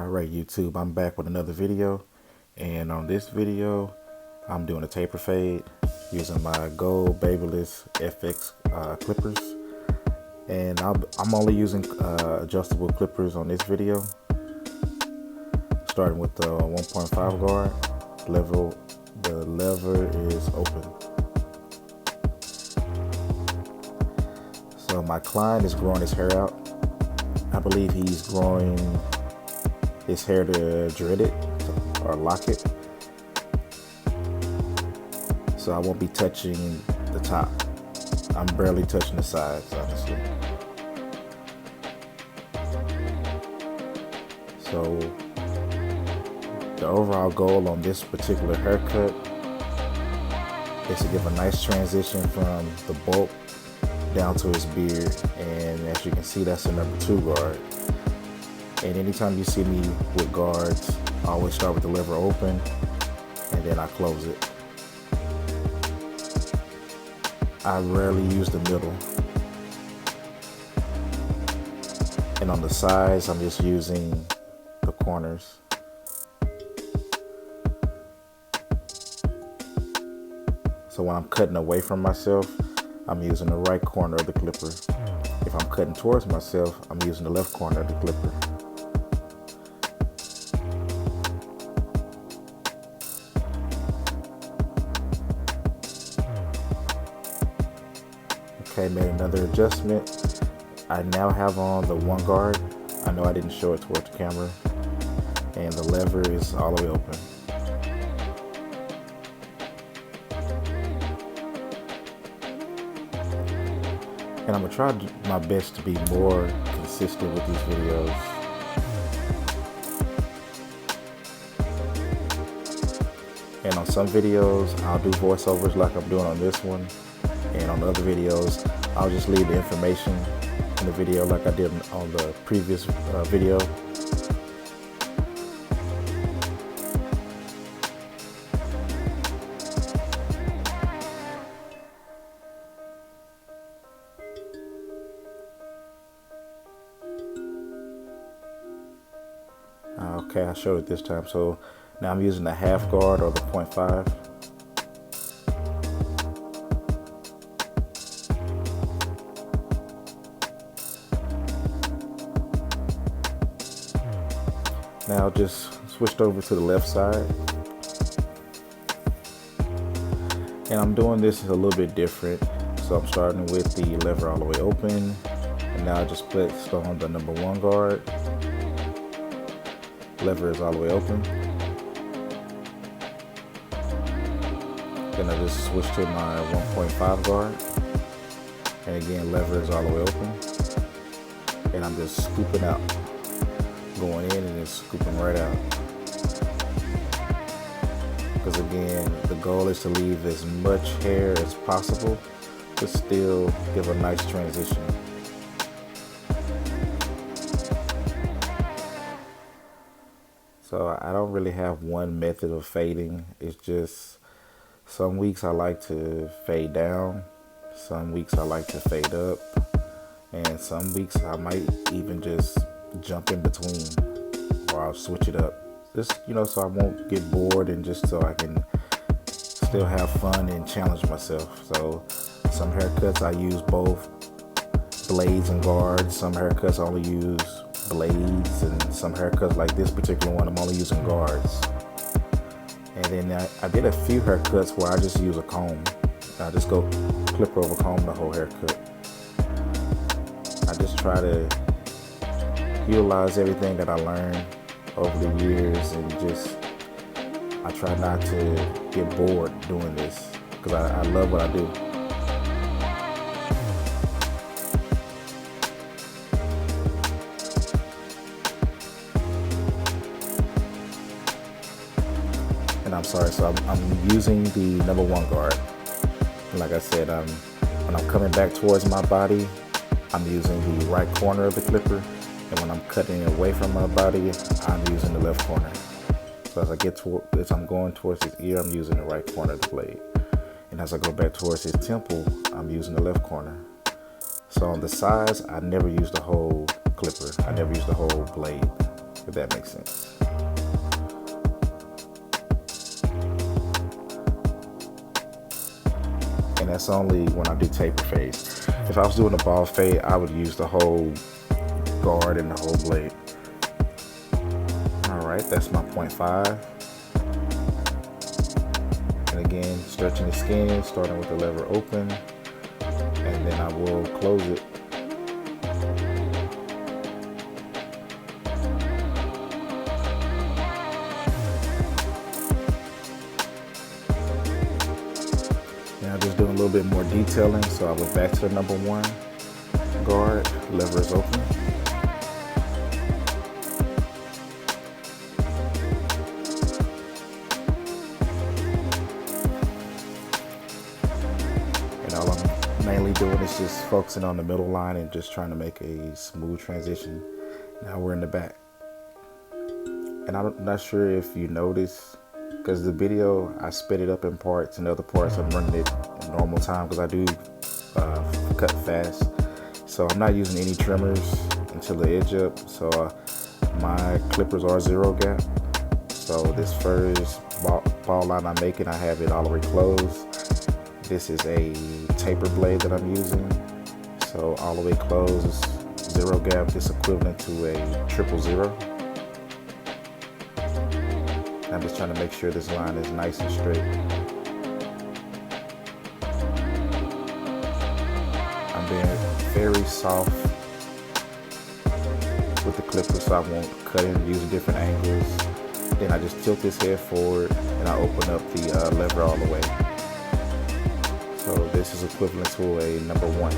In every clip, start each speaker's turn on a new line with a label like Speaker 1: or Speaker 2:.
Speaker 1: Alright YouTube, I'm back with another video, and on this video I'm doing a taper fade using my gold Babyliss FX clippers, and I'm only using adjustable clippers on this video, starting with the 1.5 guard. The lever is open. So my client is growing his hair out. I believe he's growing his hair to dread it or lock it. So I won't be touching the top. I'm barely touching the sides, honestly. So the overall goal on this particular haircut is to give a nice transition from the bulk down to his beard, and as you can see, that's a number 2 guard. And anytime you see me with guards, I always start with the lever open and then I close it. I rarely use the middle. And on the sides, I'm just using the corners. So when I'm cutting away from myself, I'm using the right corner of the clipper. If I'm cutting towards myself, I'm using the left corner of the clipper. Okay, made another adjustment. I now have on the 1 guard. I know I didn't show it towards the camera. And the lever is all the way open. And I'm gonna try my best to be more consistent with these videos. And on some videos, I'll do voiceovers like I'm doing on this one. And on other videos, I'll just leave the information in the video like I did on the previous video. Okay, I showed it this time. So now I'm using the 1/2 guard or the 0.5. Now just switched over to the left side. And I'm doing this a little bit different. So I'm starting with the lever all the way open. And now I just placed on the number 1 guard. Lever is all the way open. Then I just switch to my 1.5 guard. And again, lever is all the way open. And I'm just scooping out. Going in and then scooping right out. Because again, the goal is to leave as much hair as possible, but still give a nice transition. So I don't really have one method of fading. It's just some weeks I like to fade down, some weeks I like to fade up, and some weeks I might even just jump in between, or I'll switch it up. Just, so I won't get bored and just so I can still have fun and challenge myself. So some haircuts I use both blades and guards. Some haircuts I only use blades, and some haircuts like this particular one I'm only using guards. And then I did a few haircuts where I just use a comb. I just go clipper over comb the whole haircut. I just try to utilize everything that I learned over the years, and just I try not to get bored doing this because I love what I do. And I'm sorry, so I'm using the number 1 guard. And like I said, when I'm coming back towards my body, I'm using the right corner of the clipper. And when I'm cutting away from my body, I'm using the left corner. So as I'm going towards his ear, I'm using the right corner of the blade. And as I go back towards his temple, I'm using the left corner. So on the sides, I never use the whole clipper. I never use the whole blade. if that makes sense. And that's only when I do taper fades. If I was doing a ball fade, I would use the whole guard and the whole blade. Alright, that's my 0.5. And again, stretching the skin, starting with the lever open, and then I will close it. Now just doing a little bit more detailing, so I went back to the number 1 guard, lever is open. And all I'm mainly doing is just focusing on the middle line and just trying to make a smooth transition. Now we're in the back. And I'm not sure if you noticed, because the video, I sped it up in parts, and other parts I'm running it in normal time because I do cut fast. So I'm not using any trimmers until the edge up. So my clippers are 0 gap. So this first ball line I'm making, I have it all the way closed. This is a taper blade that I'm using. So all the way closed is 0 gap. It's equivalent to a 000. I'm just trying to make sure this line is nice and straight. I'm being very soft with the clipper so I won't cut in using different angles. Then I just tilt this head forward and I open up the lever all the way. So this is equivalent to a number 1.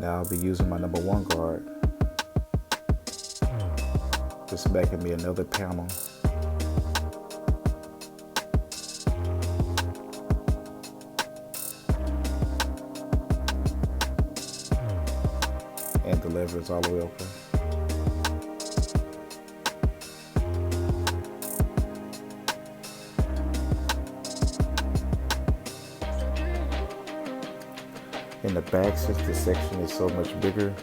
Speaker 1: Now I'll be using my number 1 guard. Just making me another panel. And the lever is all the way open. In the back, since this section is so much bigger,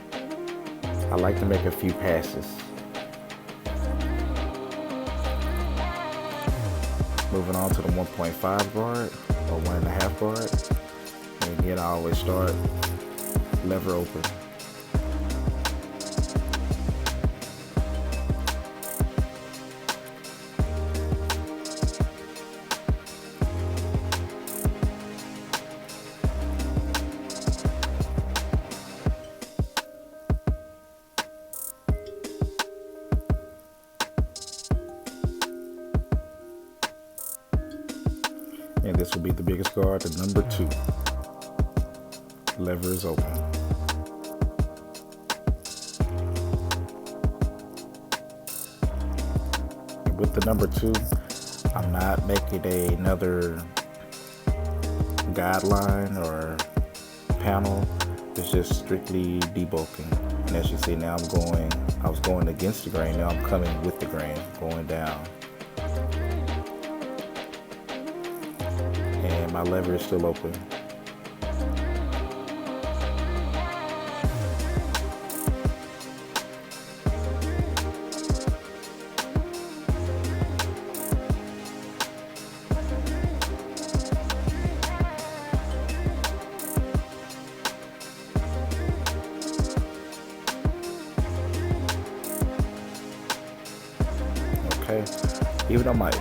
Speaker 1: I like to make a few passes. Moving on to the 1.5 guard or 1.5 guard. And again, I always start lever open. And this will be the biggest guard, the number 2. Lever is open. And with the number 2, I'm not making another guideline or panel. It's just strictly debulking. And as you see now, I was going against the grain. Now I'm coming with the grain, going down. And my lever is still open. Okay, even though my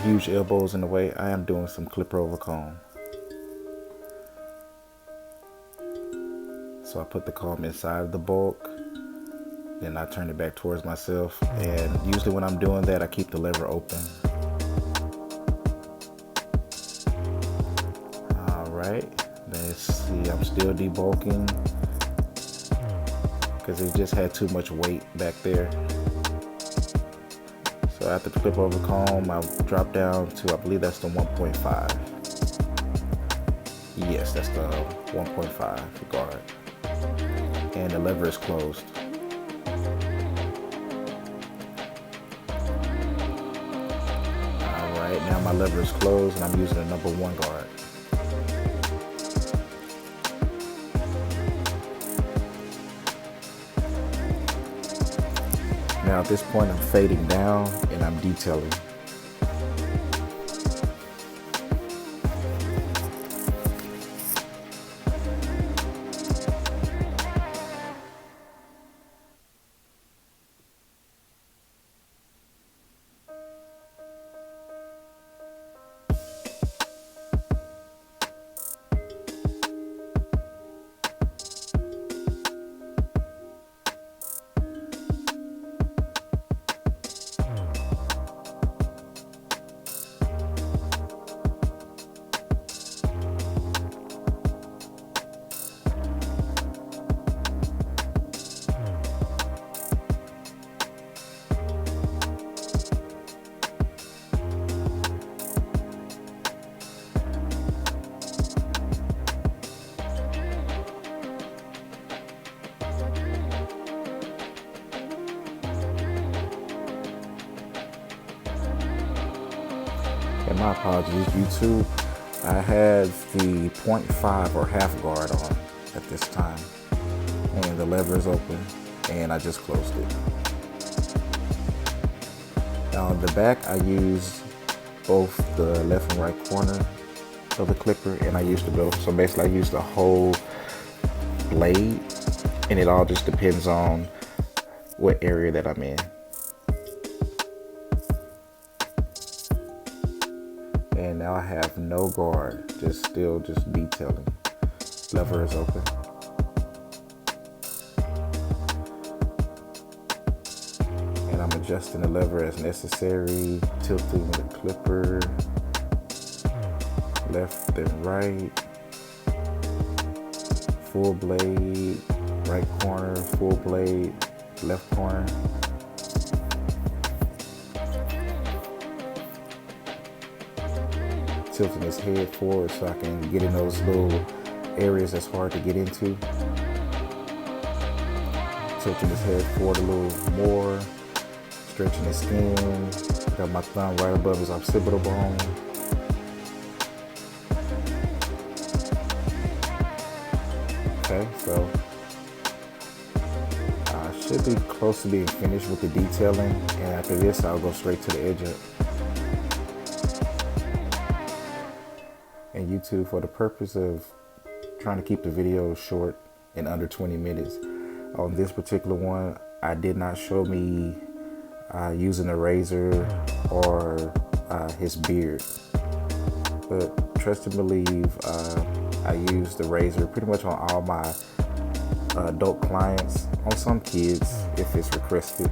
Speaker 1: huge elbows in the way, I am doing some clipper over comb. So I put the comb inside of the bulk, then I turn it back towards myself, and usually when I'm doing that, I keep the lever open. Alright, let's see, I'm still debulking because it just had too much weight back there. So after the clip over comb, I drop down to, I believe that's the 1.5. Yes, that's the 1.5 guard. And the lever is closed. Alright, now my lever is closed and I'm using the number 1 guard. Now at this point I'm fading down and I'm detailing. And my apologies, YouTube. I had the 0.5 or half guard on at this time. And the lever is open and I just closed it. Now on the back I use both the left and right corner of the clipper and I use the bill. So basically I use the whole blade and it all just depends on what area that I'm in. And now I have no guard, just detailing. Lever is open. And I'm adjusting the lever as necessary, tilting the clipper left and right, full blade, right corner, full blade, left corner. Tilting his head forward so I can get in those little areas that's hard to get into. Tilting his head forward a little more, stretching his skin. Got my thumb right above his occipital bone. Okay, so I should be close to being finished with the detailing, and after this I'll go straight to the edge up. And YouTube, for the purpose of trying to keep the video short and under 20 minutes, on this particular one, I did not show me using a razor or his beard. But trust and believe, I use the razor pretty much on all my adult clients, on some kids if it's requested.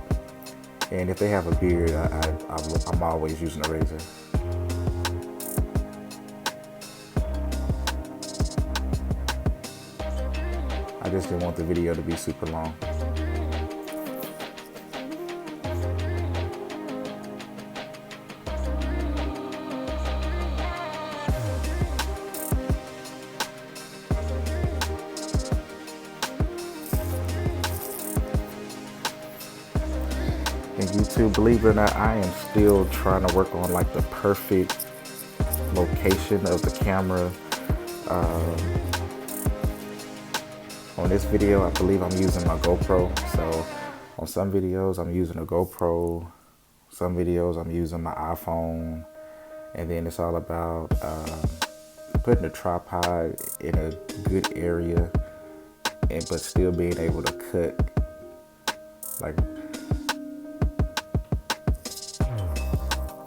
Speaker 1: And if they have a beard, I'm always using a razor. I just didn't want the video to be super long. And YouTube, believe it or not, I am still trying to work on like the perfect location of the camera. On this video, I believe I'm using my GoPro. So on some videos, I'm using a GoPro. Some videos, I'm using my iPhone. And then it's all about putting the tripod in a good area, but still being able to cut. Like,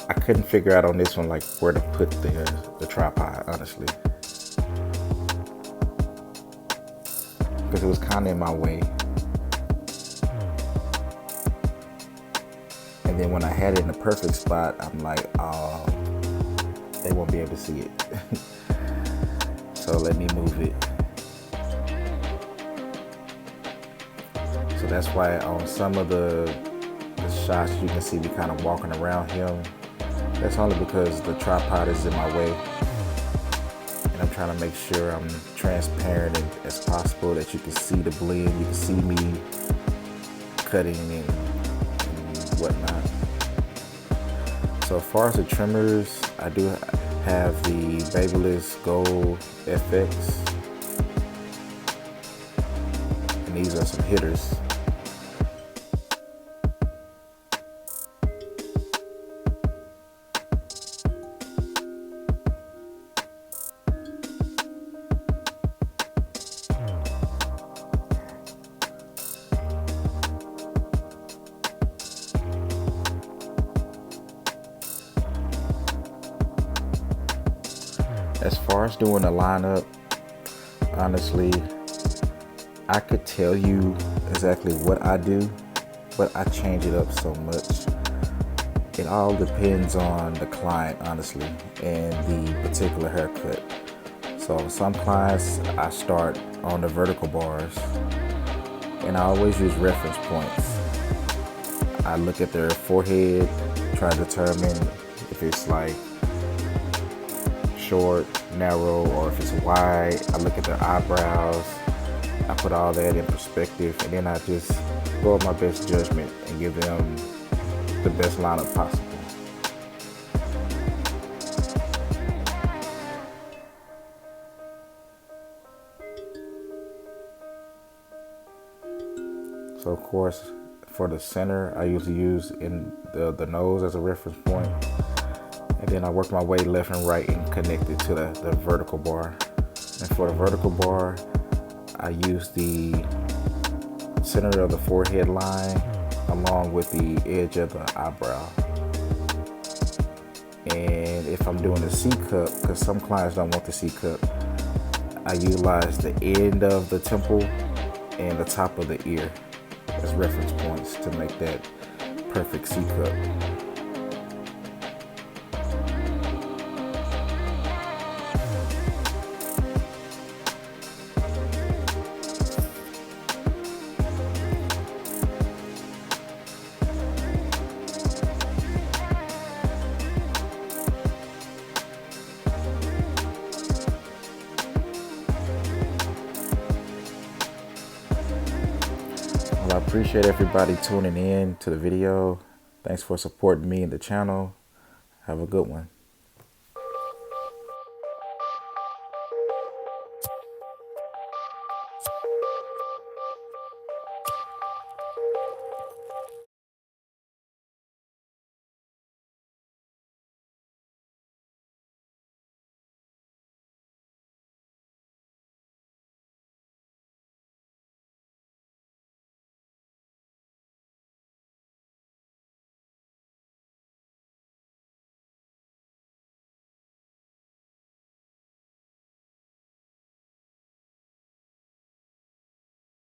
Speaker 1: I couldn't figure out on this one like where to put the tripod, honestly. Because it was kind of in my way. And then when I had it in the perfect spot, I'm like, oh, they won't be able to see it. So let me move it. So that's why on some of the shots you can see me kind of walking around him. That's only because the tripod is in my way. And I'm trying to make sure I'm transparent as possible, that you can see the blend, you can see me cutting and whatnot. So as far as the trimmers, I do have the Babyliss Gold FX, and these are some hitters. As far as doing a lineup, honestly, I could tell you exactly what I do, but I change it up so much. It all depends on the client, honestly, and the particular haircut. So some clients, I start on the vertical bars, and I always use reference points. I look at their forehead, try to determine if it's like short, narrow, or if it's wide. I look at their eyebrows. I put all that in perspective, and then I just go with my best judgment and give them the best lineup possible. So of course, for the center, I usually use in the nose as a reference point. And then I work my way left and right and connect it to the vertical bar. And for the vertical bar, I use the center of the forehead line along with the edge of the eyebrow. And if I'm doing a C-cup, because some clients don't want the C-cup, I utilize the end of the temple and the top of the ear as reference points to make that perfect C-cup. Well, I appreciate everybody tuning in to the video. Thanks for supporting me and the channel. Have a good one.